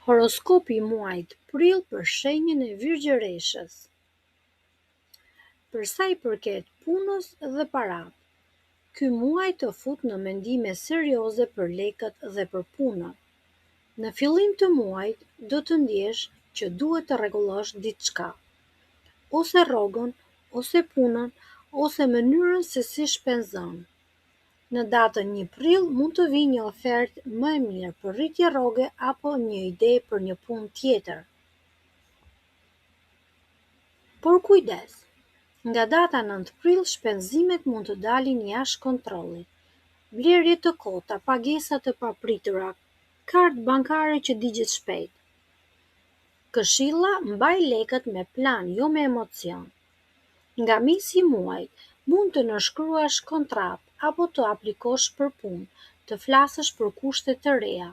Horoskopi i muajit prill për shenjën e Virgjëreshës. Për sa i përket punës dhe paratë, ky muaj të fut në mendime serioze për lekët dhe për punën. Në fillim të muajit do të ndjesh që duhet të rregullosh diçka, ose rrogën, ose punën, ose mënyrën se si shpenzon. Në datën 1 prill mund të vijë një ofertë më e mirë për rritje rroge apo një ide për një punë tjetër. Por kujdes, nga data 9 prill shpenzimet mund të dalin jashtë kontrollit. Blerje të kota, pagesa të papritura, kartë bankare që digjet shpejt. Këshilla, mbaj lekët me plan, jo me emocion. Nga mesi i muajit mund të nënshkruash kontratë apo të aplikosh për punë, të flasësh për kushte të reja.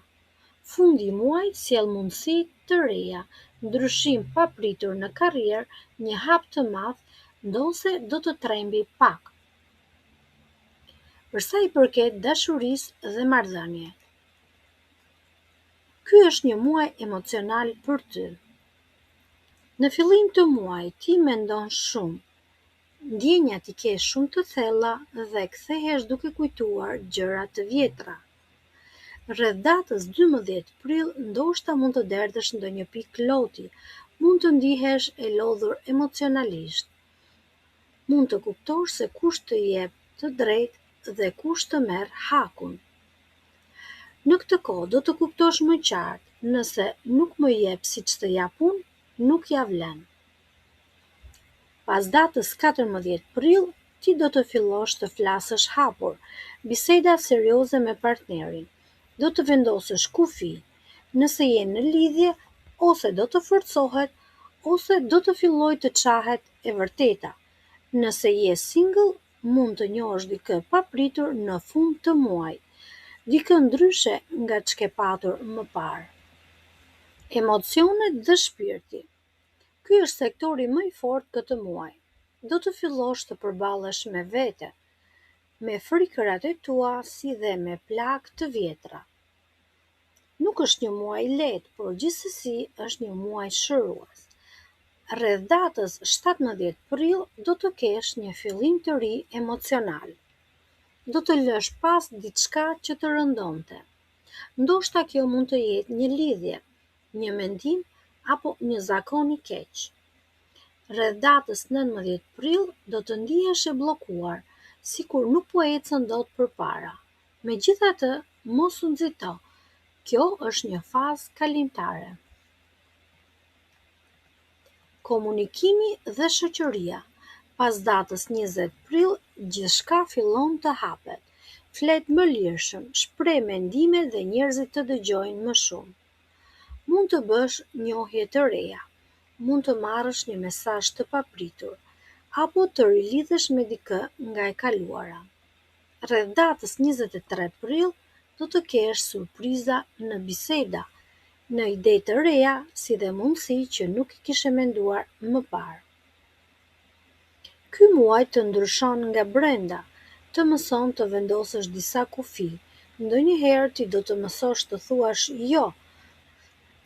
Fundi i muajit sjell mundësi të reja, ndryshim papritur në karrierë, një hap të madh, ndonse do të trembi pak. Për sa i përket dashurisë dhe marrëdhënieve, ky është një muaj emocional për ty. Në fillim të muajit ti mendon shumë, ndjenjat i ke shumë të thella dhe kthehesh duke kujtuar gjëra të vjetra. Rreth datës 12 prill ndoshta mund të derdhësh ndonjë pikë loti, mund të ndihesh e lodhur emocionalisht. Mund të kuptosh se kush të jep të drejtë dhe kush të merr hakun. Në këtë kohë do të kuptosh më qartë, nëse nuk më jep siç të jap unë, nuk ja vlen. Pas datës 14 prill, ti do të fillosh të flasësh hapur, biseda serioze me partnerin. Do të vendosësh kufi, nëse je në lidhje, ose do të forcohet, ose do të filloj të çahet e vërteta. Nëse je single, mund të njohësh dikë papritur në fund të muajit, dikë ndryshe nga ç'ke patur më parë. Emocionet dhe shpirti. Ky është sektori më i fortë këtë muaj. Do të fillosh të përballesh me vete, me frikërat e tua si dhe me plagë të vjetra. Nuk është një muaj i lehtë, por gjithsesi është një muaj shërues. Rreth datës 17 prill do të kesh një fillim të ri emocional. Do të lësh pas diçka që të rëndonte. Ndoshta kjo mund të jetë një lidhje, një mendim apo një zakon i keq. Rreth datës 19 prill do të ndihesh e bllokuar, sikur nuk po ecën dot përpara. Megjithatë, mos u nxito. Kjo është një fazë kalimtare. Komunikimi dhe shoqëria. Pas datës 20 prill, gjithçka fillon të hapet. Flet më lirshëm, shpreh mendime dhe njerëzit të dëgjojnë më shumë. Mund të bësh njohje të reja, mund të marrësh një mesazh të papritur, apo të rilidhesh me dikë nga e kaluara. Rreth datës 23 prill do të kesh surpriza në biseda, në ide të reja si dhe mundësi që nuk i kishe menduar më parë. Ky muaj të ndryshon nga brenda, të mëson të vendosësh disa kufi, ndonjëherë ti do të mësosh të thuash jo,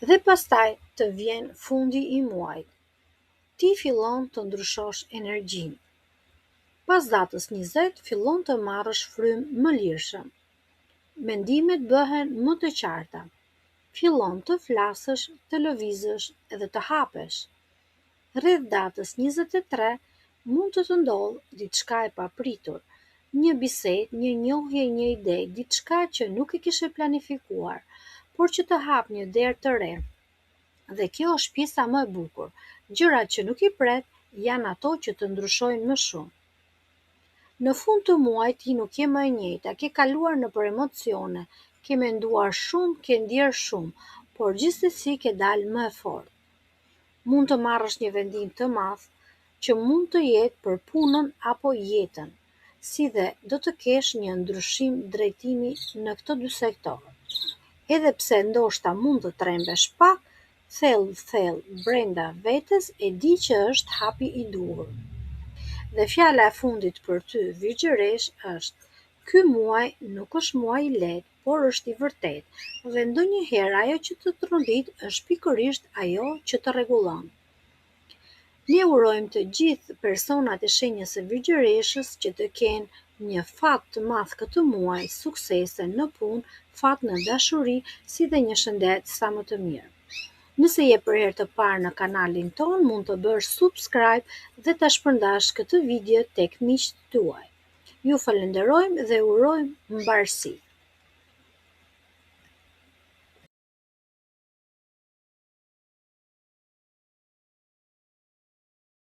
dhe pastaj të vjen fundi i muajit. Ti fillon të ndryshosh energjinë. Pas datës 20 fillon të marrësh frymë më lirshëm. Mendimet bëhen më të qarta. Fillon të flasësh, të lëvizësh edhe të hapesh. Rreth datës 23 mund të të ndodhë diçka e papritur, një bisedë, një njohje, një ide, diçka që nuk e kishe planifikuar, por që të hap një derë të re. Dhe kjo është pjesa më e bukur. Gjërat që nuk i pret janë ato që të ndryshojnë më shumë. Në fund të muajit ti nuk je më e njëjta, ke kaluar nëpër emocione, ke menduar shumë, ke ndjerë shumë, por gjithsesi ke dalë më e fortë. Mund të marrësh një vendim të madh që mund të jetë për punën apo jetën, si dhe do të kesh një ndryshim drejtimi në këto dy sektorë. Edhe pse ndoshta mund të trembesh pak, thellë brenda vetes e di që është hapi i duhur. Dhe fjala e fundit për ty, Virgjëresh, është: ky muaj nuk është muaj i lehtë, por është i vërtetë, dhe ndonjëherë ajo që të trondit është pikërisht ajo që të rregullon. Ne urojmë të gjithë personat e shenjës së Virgjëreshës që të kenë një fat të madh këtë muaj, suksese në punë, fat në dashuri, si dhe një shëndet sa më të mirë. Nëse je për herë të parë në kanalin ton, mund të bësh subscribe dhe ta shpërndash këtë video tek miqtë tuaj. Ju falenderojmë dhe urojmë mbarësi.